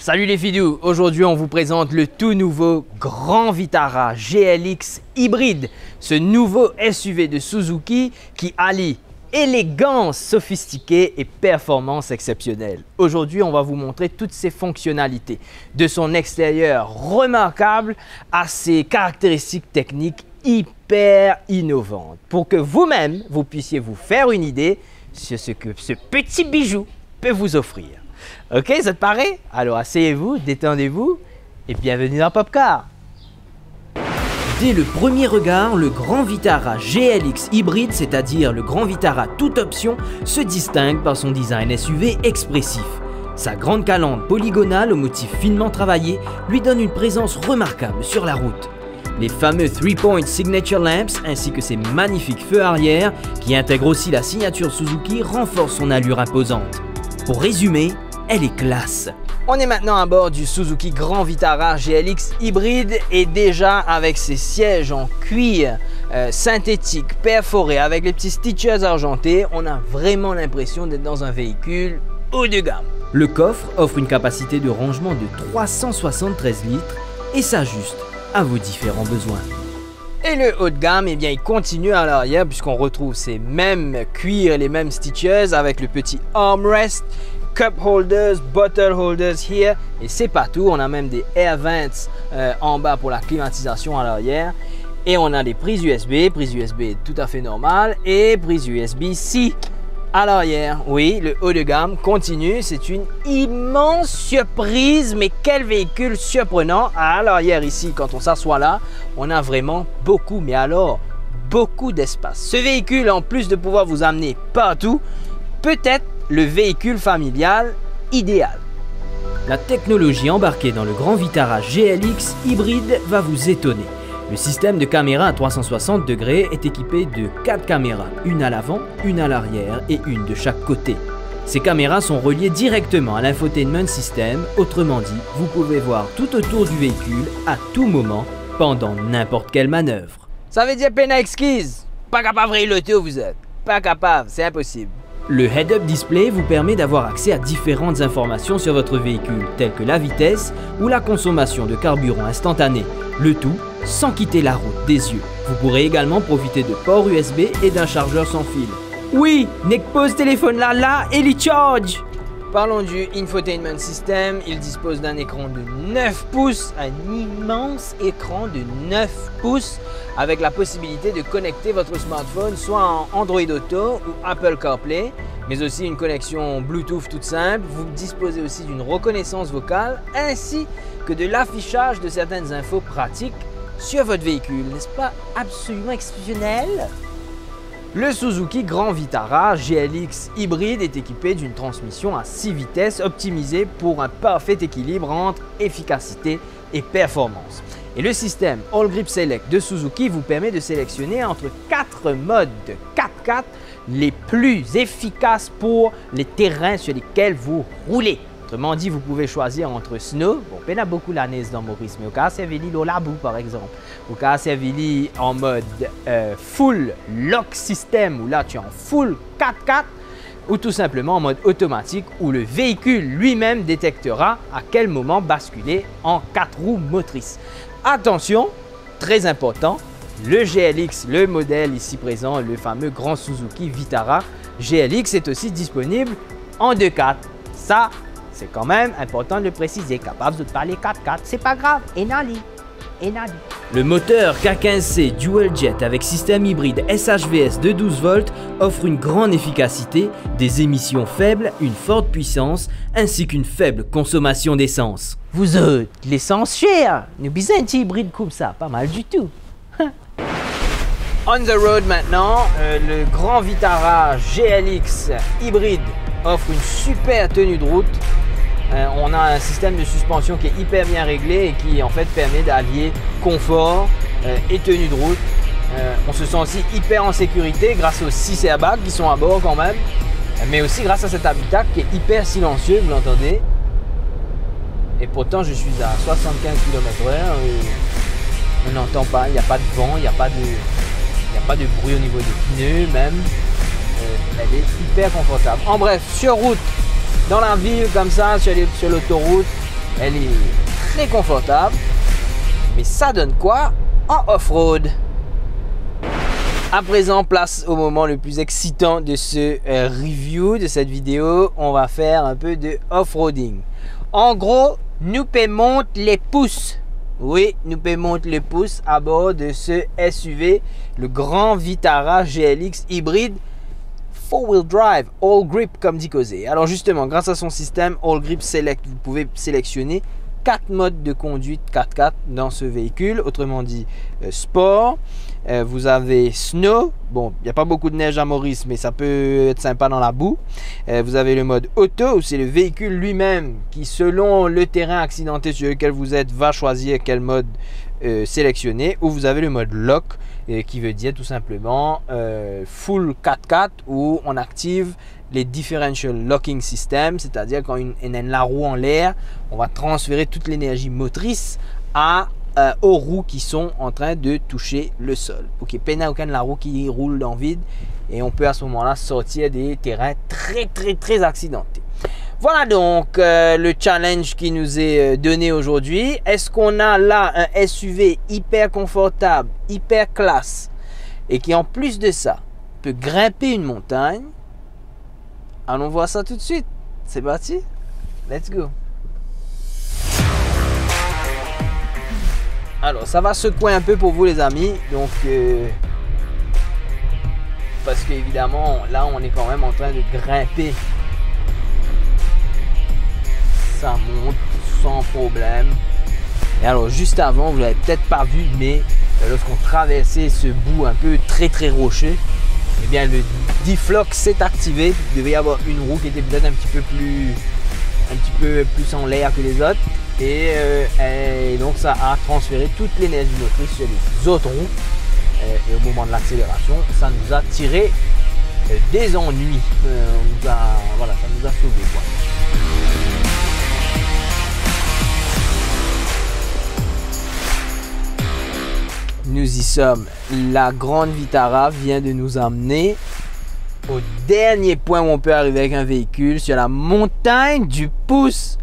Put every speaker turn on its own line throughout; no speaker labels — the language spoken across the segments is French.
Salut les fidous, aujourd'hui on vous présente le tout nouveau Grand Vitara GLX hybride, ce nouveau SUV de Suzuki qui allie élégance sophistiquée et performance exceptionnelle. Aujourd'hui on va vous montrer toutes ses fonctionnalités, de son extérieur remarquable à ses caractéristiques techniques hyper innovantes, pour que vous-même vous puissiez vous faire une idée sur ce que ce petit bijou peut vous offrir. Ok, ça te paraît? Alors asseyez-vous, détendez-vous et bienvenue dans Popcar. Dès le premier regard, le Grand Vitara GLX hybride, c'est-à-dire le Grand Vitara toute option, se distingue par son design SUV expressif. Sa grande calandre polygonale au motif finement travaillé lui donne une présence remarquable sur la route. Les fameux 3-point signature lamps ainsi que ses magnifiques feux arrière, qui intègrent aussi la signature Suzuki, renforcent son allure imposante. Pour résumer, elle est classe. On est maintenant à bord du Suzuki Grand Vitara GLX hybride et déjà avec ses sièges en cuir synthétique perforé avec les petits stitchers argentés, on a vraiment l'impression d'être dans un véhicule haut de gamme. Le coffre offre une capacité de rangement de 373 litres et s'ajuste à vos différents besoins. Et le haut de gamme, eh bien, il continue à l'arrière puisqu'on retrouve ces mêmes cuirs, les mêmes stitchers avec le petit armrest, cup holders, bottle holders here, et c'est pas tout, on a même des air vents en bas pour la climatisation à l'arrière, et on a des prises USB tout à fait normales, et prises USB-C à l'arrière. Oui, le haut de gamme continue, c'est une immense surprise, mais quel véhicule surprenant. À l'arrière ici, quand on s'assoit là, on a vraiment beaucoup, mais alors beaucoup d'espace. Ce véhicule, en plus de pouvoir vous amener partout, peut être le véhicule familial idéal. La technologie embarquée dans le Grand Vitara GLX hybride va vous étonner. Le système de caméra à 360 degrés est équipé de 4 caméras, une à l'avant, une à l'arrière et une de chaque côté. Ces caméras sont reliées directement à l'infotainment system, autrement dit, vous pouvez voir tout autour du véhicule à tout moment pendant n'importe quelle manœuvre. Ça veut dire peine exquise, pas capable de l'auto vous êtes, pas capable, c'est impossible. Le head-up display vous permet d'avoir accès à différentes informations sur votre véhicule, telles que la vitesse ou la consommation de carburant instantané, le tout sans quitter la route des yeux. Vous pourrez également profiter de ports USB et d'un chargeur sans fil. Oui, n'est que pose téléphone là et il charge. Parlons du infotainment system, il dispose d'un écran de 9 pouces, un immense écran de 9 pouces avec la possibilité de connecter votre smartphone soit en Android Auto ou Apple CarPlay, mais aussi une connexion Bluetooth toute simple. Vous disposez aussi d'une reconnaissance vocale ainsi que de l'affichage de certaines infos pratiques sur votre véhicule. N'est-ce pas absolument exceptionnel? Le Suzuki Grand Vitara GLX hybride est équipé d'une transmission à 6 vitesses optimisée pour un parfait équilibre entre efficacité et performance. Et le système All Grip Select de Suzuki vous permet de sélectionner entre 4 modes de 4x4 les plus efficaces pour les terrains sur lesquels vous roulez. Autrement dit, vous pouvez choisir entre snow, bon, il y a beaucoup la neige dans Maurice, mais au cas servi dans la boue par exemple, au cas servi en mode full lock system, où là tu es en full 4x4, ou tout simplement en mode automatique, où le véhicule lui-même détectera à quel moment basculer en 4 roues motrices. Attention, très important, le GLX, le modèle ici présent, le fameux Grand Suzuki Vitara GLX est aussi disponible en 2x4. Ça, c'est quand même important de le préciser, capable de parler 4x4, c'est pas grave, Enali. Le moteur K15C Dual Jet avec système hybride SHVS de 12 volts offre une grande efficacité, des émissions faibles, une forte puissance ainsi qu'une faible consommation d'essence. Vous autres, l'essence chère, nous besoin un petit hybride comme ça, pas mal du tout. On the road maintenant, le Grand Vitara GLX hybride offre une super tenue de route. On a un système de suspension qui est hyper bien réglé et qui en fait permet d'allier confort et tenue de route. On se sent aussi hyper en sécurité grâce aux 6 airbags qui sont à bord quand même, mais aussi grâce à cet habitacle qui est hyper silencieux, vous l'entendez. Et pourtant je suis à 75 km/h, on n'entend pas, il n'y a pas de vent, il n'y a pas de bruit au niveau des pneus même. Elle est hyper confortable. En bref, sur route, dans la ville comme ça, sur l'autoroute, Elle est très confortable. Mais ça donne quoi en off-road? À présent, place au moment le plus excitant de ce review, de cette vidéo. On va faire un peu de off-roading. En gros, nous monte les pouces. Oui, nous monte les pouces à bord de ce SUV, le Grand Vitara GLX hybride 4-wheel drive, all grip comme dit Causé. Alors justement, grâce à son système all grip select, vous pouvez sélectionner 4 modes de conduite 4x4 dans ce véhicule, autrement dit sport, vous avez snow, bon il n'y a pas beaucoup de neige à Maurice mais ça peut être sympa dans la boue, vous avez le mode auto où c'est le véhicule lui-même qui selon le terrain accidenté sur lequel vous êtes va choisir quel mode sélectionner, ou vous avez le mode lock qui veut dire tout simplement full 4x4 où on active les differential locking systems, c'est-à-dire quand on a la roue en l'air, on va transférer toute l'énergie motrice aux roues qui sont en train de toucher le sol. Ok, peine aucun la roue qui roule dans le vide et on peut à ce moment-là sortir des terrains très accidentés. Voilà donc le challenge qui nous est donné aujourd'hui. Est-ce qu'on a là un SUV hyper confortable, hyper classe et qui en plus de ça peut grimper une montagne? Allons voir ça tout de suite. C'est parti. Let's go. Alors, ça va secouer un peu pour vous les amis. Donc, parce qu'évidemment, là, on est quand même en train de grimper. Ça monte sans problème. Et alors, juste avant, vous l'avez peut-être pas vu, mais lorsqu'on traversait ce bout un peu très rocheux, eh bien le deflock s'est activé. Il devait y avoir une roue qui était peut-être un petit peu plus en l'air que les autres et donc ça a transféré toute l'énergie motrice sur les autres roues et au moment de l'accélération ça nous a tiré des ennuis. Voilà, ça nous a sauvé quoi. Nous y sommes. La Grande Vitara vient de nous emmener au dernier point où on peut arriver avec un véhicule, sur la montagne du pouce.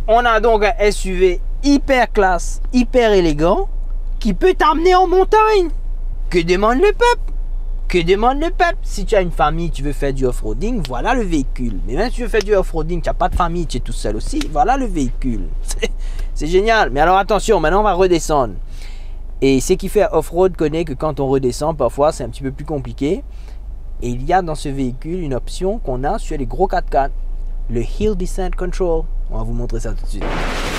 On a donc un SUV hyper classe, hyper élégant, qui peut t'amener en montagne. Que demande le peuple? Que demande le peuple? Si tu as une famille, tu veux faire du off-roading, voilà le véhicule. Mais même si tu veux faire du off-roading, tu n'as pas de famille, tu es tout seul aussi, voilà le véhicule. C'est génial. Mais alors attention, maintenant on va redescendre. Et ce qui fait off-road connaît que quand on redescend, parfois c'est un petit peu plus compliqué. Et il y a dans ce véhicule une option qu'on a sur les gros 4x4, le Hill Descent Control. On va vous montrer ça tout de suite.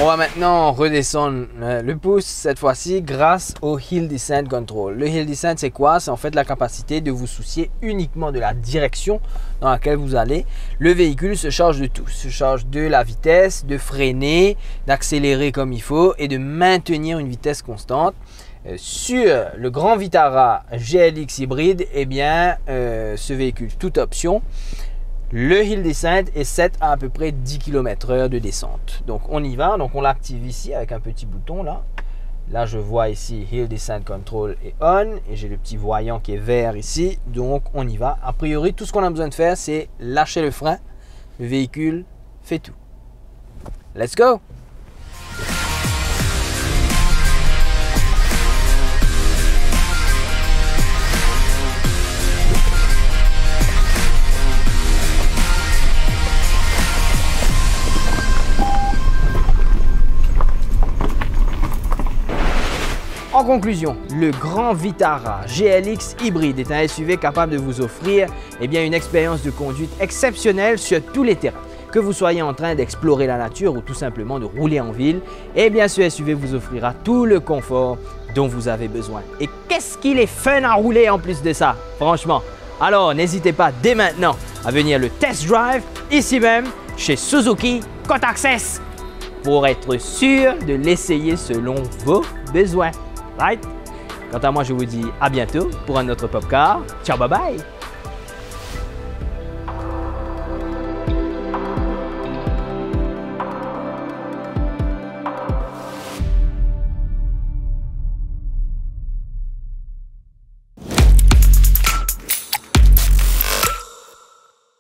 On va maintenant redescendre le pouce, cette fois-ci grâce au Hill Descent Control. Le Hill Descent, c'est quoi? C'est en fait la capacité de vous soucier uniquement de la direction dans laquelle vous allez. Le véhicule se charge de tout. Se charge de la vitesse, de freiner, d'accélérer comme il faut et de maintenir une vitesse constante. Sur le Grand Vitara GLX hybride, eh bien, ce véhicule, toute option, le Hill Descent est set à peu près 10 km/h de descente. Donc on y va, donc on l'active ici avec un petit bouton là. Là je vois ici Hill Descent Control est on et j'ai le petit voyant qui est vert ici. Donc on y va. A priori, tout ce qu'on a besoin de faire, c'est lâcher le frein. Le véhicule fait tout. Let's go! En conclusion, le Grand Vitara GLX hybride est un SUV capable de vous offrir une expérience de conduite exceptionnelle sur tous les terrains. Que vous soyez en train d'explorer la nature ou tout simplement de rouler en ville, ce SUV vous offrira tout le confort dont vous avez besoin. Et qu'est-ce qu'il est fun à rouler en plus de ça, franchement. Alors n'hésitez pas dès maintenant à venir le test drive ici même chez Suzuki Cotaxès pour être sûr de l'essayer selon vos besoins. Right? Quant à moi, je vous dis à bientôt pour un autre Popcar. Ciao, bye bye!